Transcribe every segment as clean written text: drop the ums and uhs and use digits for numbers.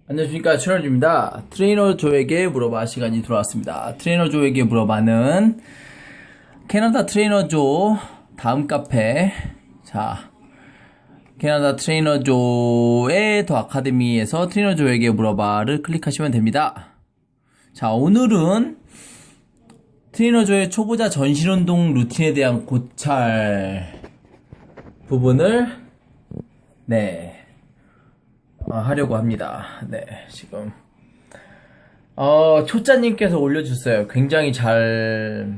안녕하십니까, 최현주입니다. 트레이너 조에게 물어봐 시간이 돌아왔습니다. 트레이너 조에게 물어봐는 캐나다 트레이너 조 다음 카페. 자, 캐나다 트레이너 조의 더 아카데미에서 트레이너 조에게 물어봐를 클릭하시면 됩니다. 자, 오늘은 트레이너 조의 초보자 전신운동 루틴에 대한 고찰 부분을 하려고 합니다. 네, 지금 초짜님께서 올려주셨어요. 굉장히 잘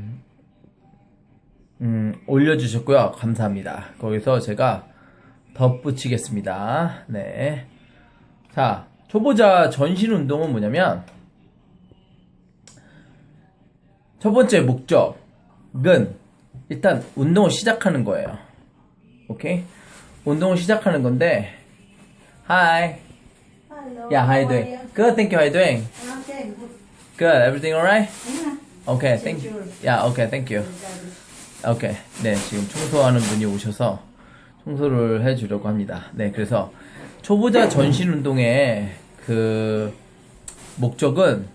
올려주셨고요. 감사합니다. 거기서 제가 덧붙이겠습니다. 네, 자, 초보자 전신 운동은 뭐냐면 첫 번째 목적은 일단 운동을 시작하는 거예요. 오케이? 운동을 시작하는 건데. Hi. Hello. Yeah, how you How are doing? you? Good, thank you. How you doing? Okay, good. Good. Everything alright? Yeah. Okay, thank you. Yeah, okay, thank you. Okay. 네, 지금 청소하는 분이 오셔서 청소를 해주려고 합니다. 네, 그래서 초보자 전신 운동의 그 목적은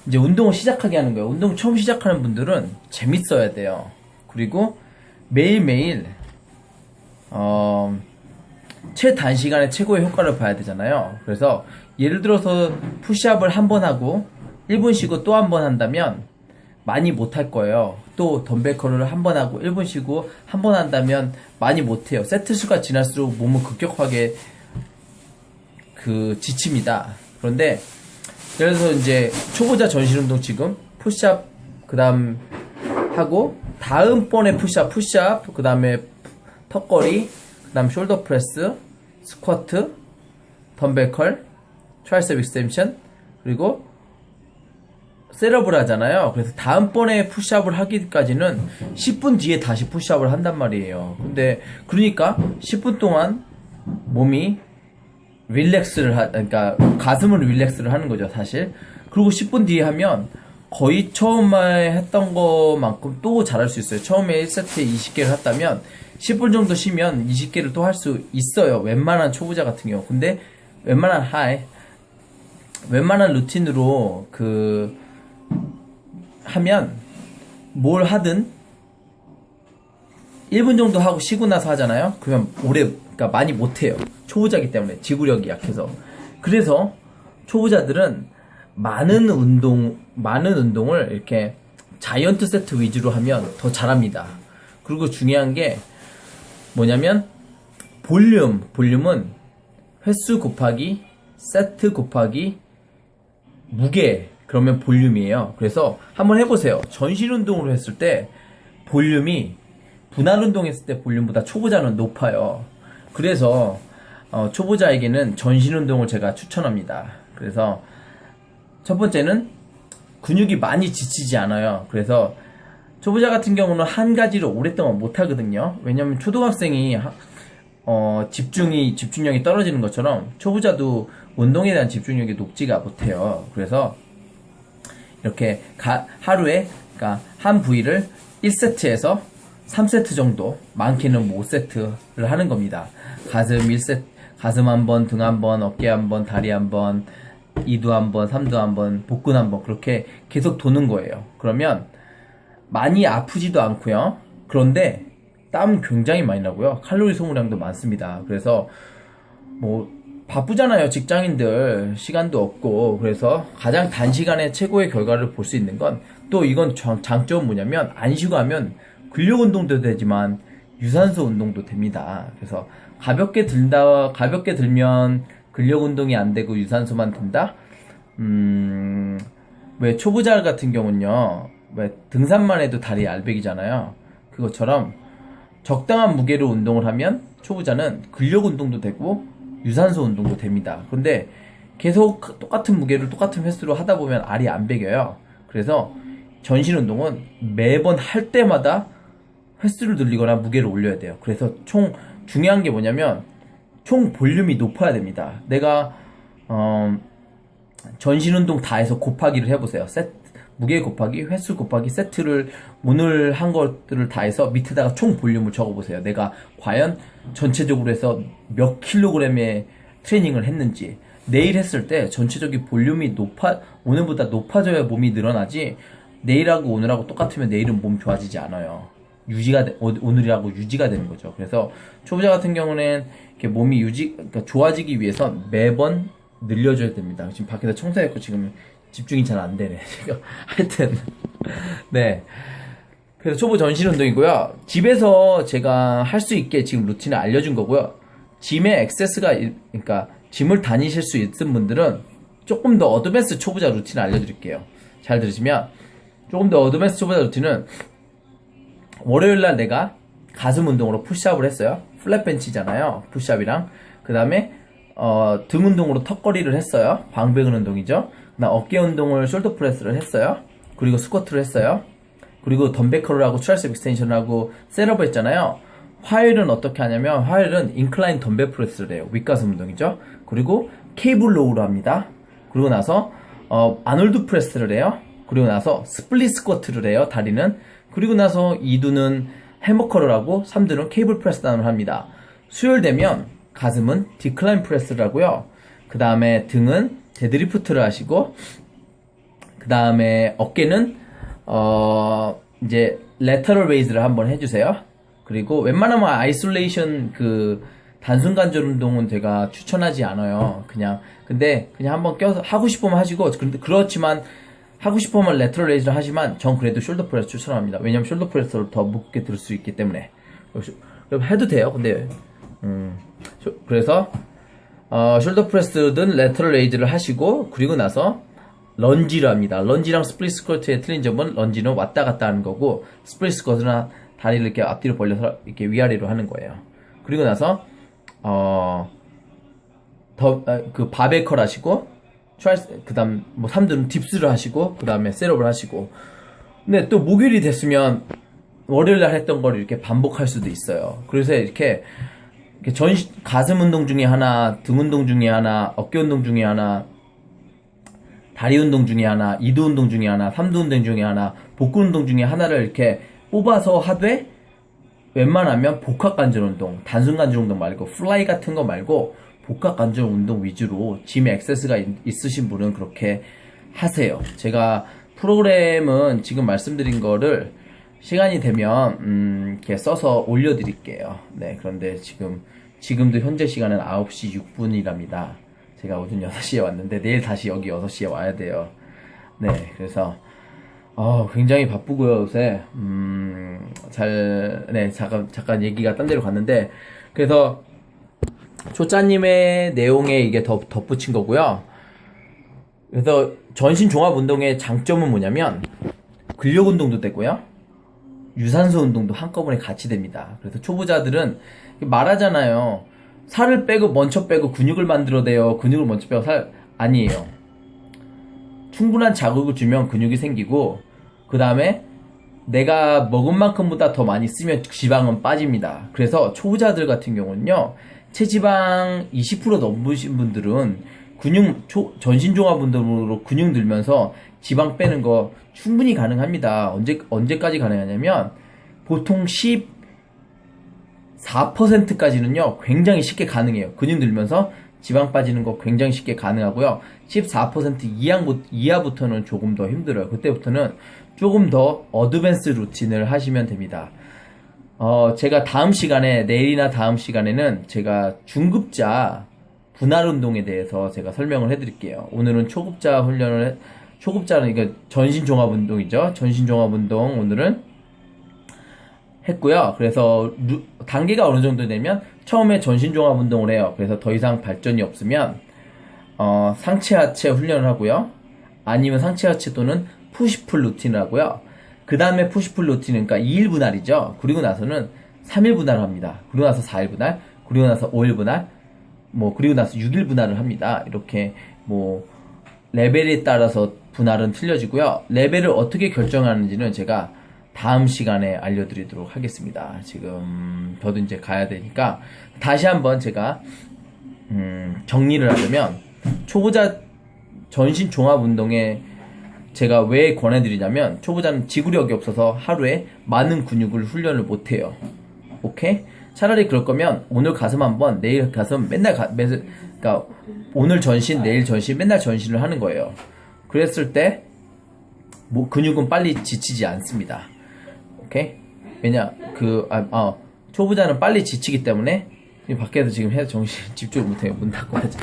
이제 운동을 시작하게 하는 거예요. 운동 처음 시작하는 분들은 재밌어야 돼요. 그리고 매일매일 최단시간에 최고의 효과를 봐야 되잖아요. 그래서 예를 들어서 푸시업을 한 번 하고 1분 쉬고 또 한 번 한다면 많이 못할 거예요. 또 덤벨 커리를 한 번 하고 1분 쉬고 한 번 한다면 많이 못해요. 세트 수가 지날수록 몸은 급격하게 지칩니다. 그런데 예를 들어서 이제 초보자 전신 운동 지금 푸시업 그 다음 하고 다음번에 푸시업 그 다음에 턱걸이 그 다음 숄더 프레스 스쿼트 덤벨 컬 트라이셉 익스텐션 그리고 셋업을 하잖아요. 그래서 다음번에 푸시업을 하기까지는 10분 뒤에 다시 푸시업을 한단 말이에요. 근데 그러니까 10분 동안 몸이 그러니까 가슴을 릴렉스를 하는 거죠, 사실. 그리고 10분 뒤에 하면 거의 처음에 했던 것만큼 또 잘할 수 있어요. 처음에 1세트에 20개를 했다면 10분 정도 쉬면 20개를 또 할 수 있어요. 웬만한 초보자 같은 경우. 근데 웬만한 루틴으로 하면 뭘 하든 1분 정도 하고 쉬고 나서 하잖아요. 그러면 그러니까 많이 못해요. 초보자이기 때문에 지구력이 약해서. 그래서 초보자들은 많은 운동을 이렇게 자이언트 세트 위주로 하면 더 잘합니다. 그리고 중요한 게 뭐냐면 볼륨은 횟수 곱하기 세트 곱하기 무게 그러면 볼륨이에요. 그래서 한번 해보세요. 전신 운동으로 했을 때 볼륨이 분할 운동했을 때 볼륨보다 초보자는 높아요. 그래서 초보자에게는 전신 운동을 제가 추천합니다. 그래서 첫 번째는 근육이 많이 지치지 않아요. 그래서 초보자 같은 경우는 한 가지를 오랫동안 못 하거든요. 왜냐면 초등학생이 집중력이 떨어지는 것처럼 초보자도 운동에 대한 집중력이 높지가 못해요. 그래서 이렇게 하루에 그러니까 한 부위를 1세트에서 3세트 정도, 많게는 5세트를 하는 겁니다. 가슴 1세트, 가슴 한 번, 등 한 번, 어깨 한 번, 다리 한 번, 2두 한 번, 3두 한 번, 복근 한 번, 그렇게 계속 도는 거예요. 그러면 많이 아프지도 않고요. 그런데 땀 굉장히 많이 나고요. 칼로리 소모량도 많습니다. 그래서 바쁘잖아요. 직장인들 시간도 없고. 그래서 가장 단시간에 최고의 결과를 볼 수 있는 건 또 이건 장점은 뭐냐면 안 쉬고 하면 근력 운동도 되지만 유산소 운동도 됩니다. 그래서 가볍게 들면 근력 운동이 안 되고 유산소만 된다? 왜 초보자 같은 경우는요, 왜 등산만 해도 다리 알배기잖아요. 그것처럼 적당한 무게로 운동을 하면 초보자는 근력 운동도 되고 유산소 운동도 됩니다. 그런데 계속 똑같은 무게를 똑같은 횟수로 하다 보면 알이 안 배겨요. 그래서 전신 운동은 매번 할 때마다 횟수를 늘리거나 무게를 올려야 돼요. 그래서 중요한 게 뭐냐면 총 볼륨이 높아야 됩니다. 내가 전신 운동 다 해서 곱하기를 해보세요. 무게 곱하기 횟수 곱하기 세트를 오늘 한 것들을 다 해서 밑에다가 총 볼륨을 적어보세요. 내가 과연 전체적으로 해서 몇 킬로그램의 트레이닝을 했는지. 내일 했을 때 전체적인 볼륨이 오늘보다 높아져야 몸이 늘어나지, 내일하고 오늘하고 똑같으면 내일은 몸 좋아지지 않아요. 오늘이라고 유지가 되는 거죠. 그래서 초보자 같은 경우는 이렇게 몸이 그러니까 좋아지기 위해서 매번 늘려줘야 됩니다. 지금 밖에서 청소했고 지금 집중이 잘 안 되네. 지금 하여튼 네. 그래서 초보 전신 운동이고요. 집에서 제가 할 수 있게 지금 루틴을 알려준 거고요. 짐에 그러니까 짐을 다니실 수 있는 분들은 조금 더 어드밴스 초보자 루틴을 알려드릴게요. 잘 들으시면, 조금 더 어드밴스 초보자 루틴은 월요일날 내가 가슴 운동으로 푸시업을 했어요. 플랫벤치잖아요. 푸시업이랑. 그 다음에 등 운동으로 턱걸이를 했어요. 광배근 운동이죠. 그다음 어깨 운동을 숄더 프레스를 했어요. 그리고 스쿼트를 했어요. 그리고 덤벨 커를 하고 트라이셉 익스텐션을 하고 셋업을 했잖아요. 화요일은 어떻게 하냐면, 화요일은 인클라인 덤벨 프레스를 해요. 윗가슴 운동이죠. 그리고 케이블 로우를 합니다. 그리고 나서 아놀드 프레스를 해요. 그리고 나서 스플릿 스쿼트를 해요. 다리는. 그리고 나서 2두는 해머커를 하고 3두는 케이블 프레스 다운을 합니다. 수요일 되면 가슴은 디클라인 프레스를 하고요. 그 다음에 등은 데드리프트를 하시고, 그 다음에 어깨는 이제 레터럴 레이즈를 한번 해주세요. 그리고 웬만하면 아이솔레이션 단순 관절 운동은 제가 추천하지 않아요. 근데 그냥 한번 껴서 하고 싶으면 하시고, 그렇지만 하고 싶으면 레터럴 레이즈를 하지만 전 그래도 숄더 프레스 추천합니다. 왜냐면 숄더 프레스를 더 무겁게 들 수 있기 때문에. 해도 돼요. 근데 그래서 숄더 프레스든 레터럴 레이즈를 하시고, 그리고 나서 런지를 합니다. 런지랑 스플릿 스쿼트의 틀린 점은, 런지는 왔다 갔다 하는 거고, 스플릿 스쿼트는 다리를 이렇게 앞뒤로 벌려서 이렇게 위아래로 하는 거예요. 그리고 나서 바벨 컬 하시고, 그 다음 3두는 딥스를 하시고, 그 다음에 셋업을 하시고. 근데 또 목요일이 됐으면 월요일날 했던 걸 이렇게 반복할 수도 있어요. 그래서 이렇게 가슴 운동 중에 하나, 등 운동 중에 하나, 어깨 운동 중에 하나, 다리 운동 중에 하나, 2두 운동 중에 하나, 3두 운동 중에 하나, 복근 운동 중에 하나를 이렇게 뽑아서 하되, 웬만하면 복합관절 운동, 단순 관절 운동 말고 플라이 같은 거 말고 복합관절 운동 위주로 짐 액세스가 있으신 분은 그렇게 하세요. 제가 프로그램은 지금 말씀드린 거를 시간이 되면 이렇게 써서 올려드릴게요. 네, 그런데 지금도 현재 시간은 9시 6분이랍니다. 제가 오전 6시에 왔는데 내일 다시 여기 6시에 와야 돼요. 네, 그래서 굉장히 바쁘고요, 요새. 잠깐 얘기가 딴 데로 갔는데, 그래서 조짜님의 내용에 이게 덧붙인 거고요. 그래서 전신 종합 운동의 장점은 뭐냐면, 근력 운동도 되고요, 유산소 운동도 한꺼번에 같이 됩니다. 그래서 초보자들은 말하잖아요. 살을 빼고 먼저 빼고 근육을 만들어내요. 근육을 먼저 빼고 아니에요. 충분한 자극을 주면 근육이 생기고, 그 다음에 내가 먹은 만큼보다 더 많이 쓰면 지방은 빠집니다. 그래서 초보자들 같은 경우는요, 체지방 20% 넘으신 분들은 전신종합 운동으로 근육 늘면서 지방 빼는 거 충분히 가능합니다. 언제까지 가능하냐면, 보통 14%까지는요, 굉장히 쉽게 가능해요. 근육 늘면서 지방 빠지는 거 굉장히 쉽게 가능하고요. 14% 이하부터는 조금 더 힘들어요. 그때부터는 조금 더 어드밴스 루틴을 하시면 됩니다. 제가 내일이나 다음 시간에는 제가 중급자 분할 운동에 대해서 제가 설명을 해드릴게요. 오늘은 초급자는 이거 전신 종합 운동이죠. 전신 종합 운동 오늘은 했고요. 그래서 단계가 어느 정도 되면 처음에 전신 종합 운동을 해요. 그래서 더 이상 발전이 없으면 상체 하체 훈련을 하고요. 아니면 상체 하체 또는 푸시풀 루틴을 하고요. 그 다음에 푸시풀 루틴은 그러니까 2일 분할이죠. 그리고 나서는 3일 분할을 합니다. 그리고 나서 4일 분할, 그리고 나서 5일 분할, 그리고 나서 6일 분할을 합니다. 이렇게 레벨에 따라서 분할은 틀려지고요. 레벨을 어떻게 결정하는지는 제가 다음 시간에 알려드리도록 하겠습니다. 지금 저도 이제 가야 되니까 다시 한번 제가 정리를 하자면, 초보자 전신 종합 운동에 제가 왜 권해드리냐면, 초보자는 지구력이 없어서 하루에 많은 근육을 훈련을 못해요. 오케이? 차라리 그럴 거면 오늘 가슴 한번, 내일 가슴 그러니까 그러니까 오늘 전신, 내일 전신, 맨날 전신을 하는 거예요. 그랬을 때 뭐 근육은 빨리 지치지 않습니다. 오케이? 왜냐 초보자는 빨리 지치기 때문에 밖에서 지금 해서 정신 집중을 못해요. 문 닫고 하자.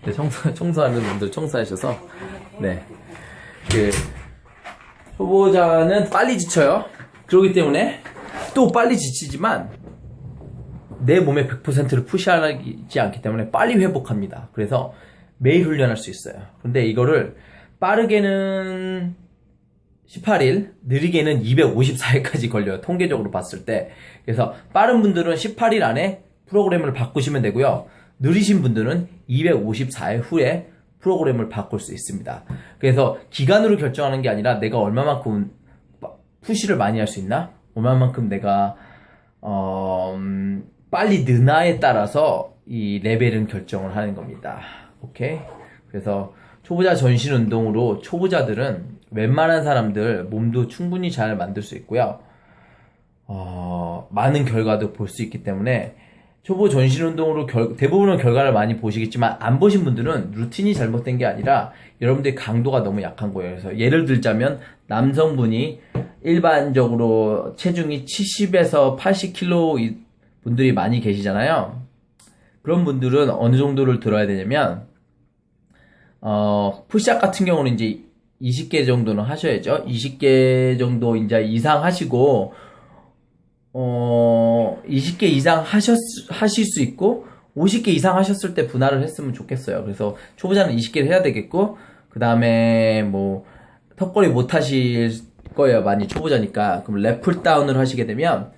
네, 청소하는 분들 청소하셔서 네. 초보자는 빨리 지쳐요. 그렇기 때문에 또 빨리 지치지만 내 몸의 100%를 푸시하지 않기 때문에 빨리 회복합니다. 그래서 매일 훈련할 수 있어요. 근데 이거를 빠르게는 18일, 느리게는 254일까지 걸려요. 통계적으로 봤을 때. 그래서 빠른 분들은 18일 안에 프로그램을 바꾸시면 되고요. 느리신 분들은 254일 후에 프로그램을 바꿀 수 있습니다. 그래서 기간으로 결정하는 게 아니라 내가 얼마만큼 푸시를 많이 할 수 있나? 얼마만큼 내가 빨리 느나에 따라서 이 레벨은 결정을 하는 겁니다. 오케이? 그래서 초보자 전신 운동으로 초보자들은 웬만한 사람들 몸도 충분히 잘 만들 수 있고요. 많은 결과도 볼 수 있기 때문에 초보 전신 운동으로 대부분은 결과를 많이 보시겠지만 안 보신 분들은 루틴이 잘못된 게 아니라 여러분들의 강도가 너무 약한 거예요. 그래서 예를 들자면 남성분이 일반적으로 체중이 70에서 80kg 분들이 많이 계시잖아요. 그런 분들은 어느 정도를 들어야 되냐면 푸시업 같은 경우는 이제 20개 정도는 하셔야죠. 20개 정도 이제 이상 하시고 20개 이상 하실 수 있고 50개 이상 하셨을 때 분할을 했으면 좋겠어요. 그래서 초보자는 20개를 해야 되겠고 그 다음에 뭐 턱걸이 못 하실 거예요. 많이 초보자니까. 그럼 랩 다운을 하시게 되면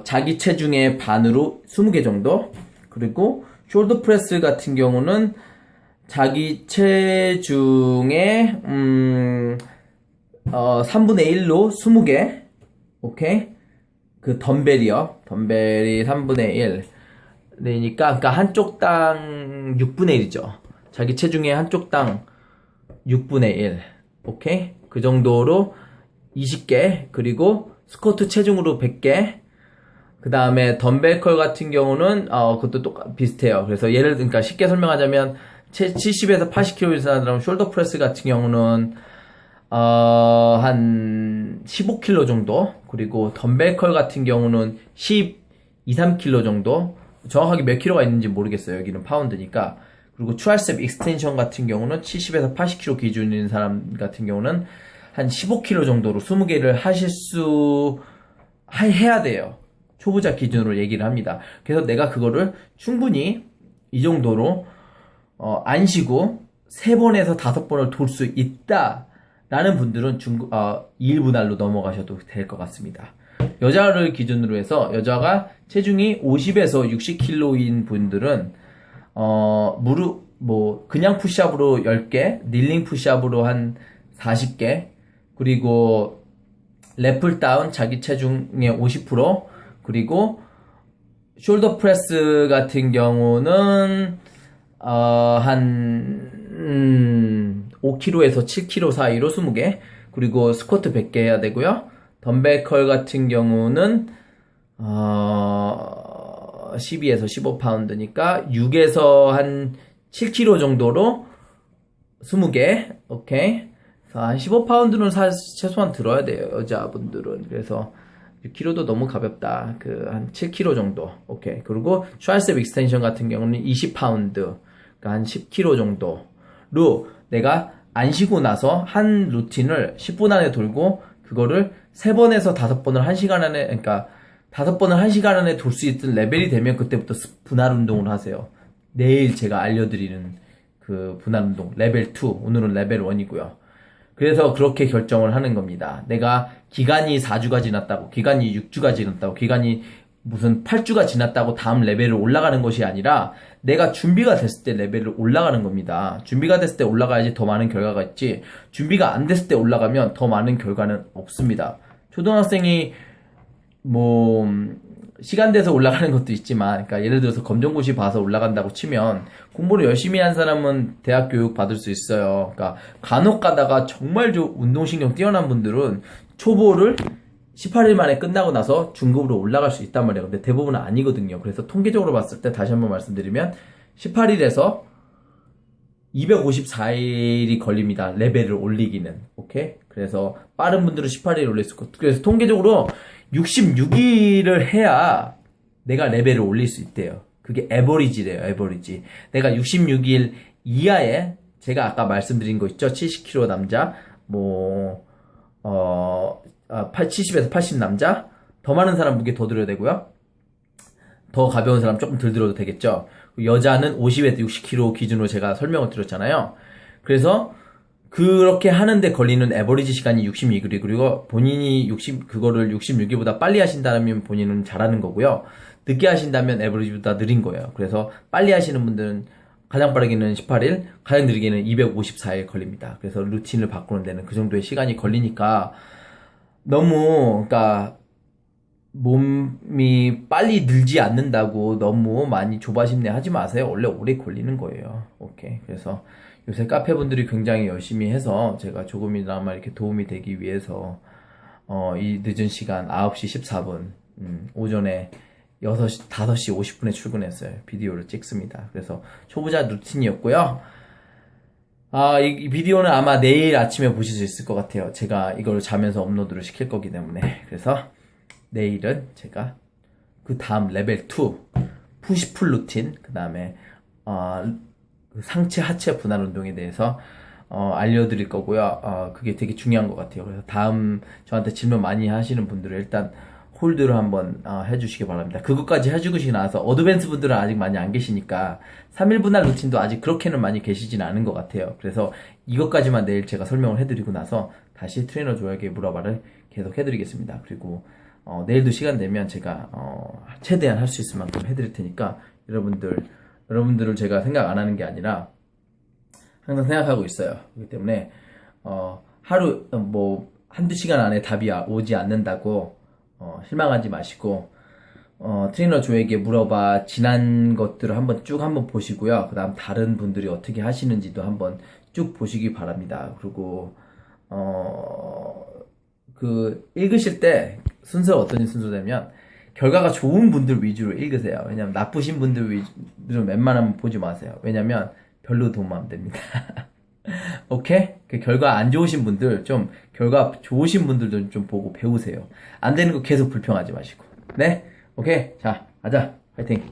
자기 체중의 반으로 20개 정도, 그리고 숄더 프레스 같은 경우는 자기 체중의 3분의 1로 20개. 오케이? 그 덤벨이요. 덤벨이 3분의 1. 그러니까 한쪽당 6분의 1이죠. 자기 체중의 한쪽당 6분의 1. 오케이? 그 정도로 20개, 그리고 스쿼트 체중으로 100개, 그 다음에 덤벨 컬 같은 경우는 그것도 비슷해요. 그래서 그러니까 쉽게 설명하자면 70에서 80kg 이상 사람 숄더 프레스 같은 경우는 한 15kg 정도, 그리고 덤벨 컬 같은 경우는 12, 3kg 정도. 정확하게 몇 킬로가 있는지 모르겠어요. 여기는 파운드니까. 그리고 트라이셉 익스텐션 같은 경우는 70에서 80kg 기준인 사람 같은 경우는 한 15kg 정도로 20개를 해야 돼요. 초보자 기준으로 얘기를 합니다. 그래서 내가 그거를 충분히 이 정도로 안 쉬고 3번에서 5번을 돌 수 있다라는 분들은 2일 분할로 넘어가셔도 될 것 같습니다. 여자를 기준으로 해서 여자가 체중이 50에서 60kg인 분들은 그냥 푸시업으로 10개, 닐링 푸시업으로 한 40개, 그리고 랩 다운 자기 체중의 50%, 그리고 숄더 프레스 같은 경우는 한 5kg에서 7kg 사이로 20개, 그리고 스쿼트 100개 해야 되고요. 덤벨 컬 같은 경우는 12에서 15파운드니까 6에서 한 7kg 정도로 20개. 오케이. 한 15파운드는 최소한 들어야 돼요, 여자분들은. 그래서 6kg도 너무 가볍다. 한 7kg 정도. 오케이. 그리고 트라이셉 익스텐션 같은 경우는 20파운드. 그러니까 한 10kg 정도로 내가 안 쉬고 나서 한 루틴을 10분 안에 돌고 그거를 3번에서 5번을 1시간 안에, 그러니까 5번을 1시간 안에 돌 수 있는 레벨이 되면 그때부터 분할 운동을 하세요. 내일 제가 알려드리는 그 분할 운동 레벨 2, 오늘은 레벨 1이고요. 그래서 그렇게 결정을 하는 겁니다. 내가 기간이 4주가 지났다고, 기간이 6주가 지났다고, 기간이 무슨 8주가 지났다고 다음 레벨을 올라가는 것이 아니라 내가 준비가 됐을 때 레벨을 올라가는 겁니다. 준비가 됐을 때 올라가야지 더 많은 결과가 있지, 준비가 안 됐을 때 올라가면 더 많은 결과는 없습니다. 초등학생이 시간 돼서 올라가는 것도 있지만, 그러니까 예를 들어서 검정고시 봐서 올라간다고 치면 공부를 열심히 한 사람은 대학 교육 받을 수 있어요. 그러니까 간혹 가다가 정말 운동신경 뛰어난 분들은 초보를 18일 만에 끝나고 나서 중급으로 올라갈 수 있단 말이에요. 근데 대부분은 아니거든요. 그래서 통계적으로 봤을 때 다시 한번 말씀드리면 18일에서 254일이 걸립니다. 레벨을 올리기는. 오케이? 그래서 빠른 분들은 18일 올릴 수 있고, 그래서 통계적으로 66일을 해야 내가 레벨을 올릴 수 있대요. 그게 에버리지래요, 에버리지. 내가 66일 이하에, 제가 아까 말씀드린 거 있죠? 70kg 남자, 70에서 80 남자, 더 많은 사람 무게 더 들어야 되고요. 더 가벼운 사람 조금 덜 들어도 되겠죠. 여자는 50에서 60kg 기준으로 제가 설명을 드렸잖아요. 그래서 그렇게 하는데 걸리는 에버리지 시간이 66일, 그리고 본인이 그거를 66일보다 빨리 하신다면 본인은 잘하는 거고요. 늦게 하신다면 에버리지보다 느린 거예요. 그래서 빨리 하시는 분들은 가장 빠르게는 18일, 가장 느리게는 254일 걸립니다. 그래서 루틴을 바꾸는 데는 그 정도의 시간이 걸리니까 너무, 그러니까 몸이 빨리 늘지 않는다고 너무 많이 조바심내 하지 마세요. 원래 오래 걸리는 거예요. 오케이. 그래서 요새 카페분들이 굉장히 열심히 해서 제가 조금이나마 이렇게 도움이 되기 위해서 이 늦은 시간 9시 14분 오전에 5시 50분에 출근했어요. 비디오를 찍습니다. 그래서 초보자 루틴이었고요. 이 비디오는 아마 내일 아침에 보실 수 있을 것 같아요. 제가 이걸 자면서 업로드를 시킬 거기 때문에. 그래서 내일은 제가 그 다음 레벨 2 푸시풀 루틴, 그 다음에 상체 하체 분할 운동에 대해서 알려드릴 거고요. 그게 되게 중요한 것 같아요. 그래서 다음 저한테 질문 많이 하시는 분들은 일단 홀드를 한번 해주시기 바랍니다. 그것까지 해주고 나서 어드밴스 분들은 아직 많이 안 계시니까 3일 분할 루틴도 아직 그렇게는 많이 계시진 않은 것 같아요. 그래서 이것까지만 내일 제가 설명을 해드리고 나서 다시 트레이너 조에게 물어봐를 계속 해드리겠습니다. 그리고 내일도 시간 되면 제가 최대한 할 수 있을 만큼 해드릴 테니까 여러분들을 제가 생각 안 하는 게 아니라 항상 생각하고 있어요. 그렇기 때문에 하루 한두 시간 안에 답이 오지 않는다고 실망하지 마시고 트레이너 조에게 물어봐 지난 것들을 한번 보시고요. 그 다음 다른 분들이 어떻게 하시는지도 한번 쭉 보시기 바랍니다. 그리고 읽으실 때 순서가 어떤 순서냐면 결과가 좋은 분들 위주로 읽으세요. 왜냐면 나쁘신 분들 위주로 웬만하면 보지 마세요. 왜냐면 별로 도움 안 됩니다. 오케이? 그 결과 안 좋으신 분들, 결과 좋으신 분들도 좀 보고 배우세요. 안 되는 거 계속 불평하지 마시고. 네? 오케이? 자, 가자. 파이팅!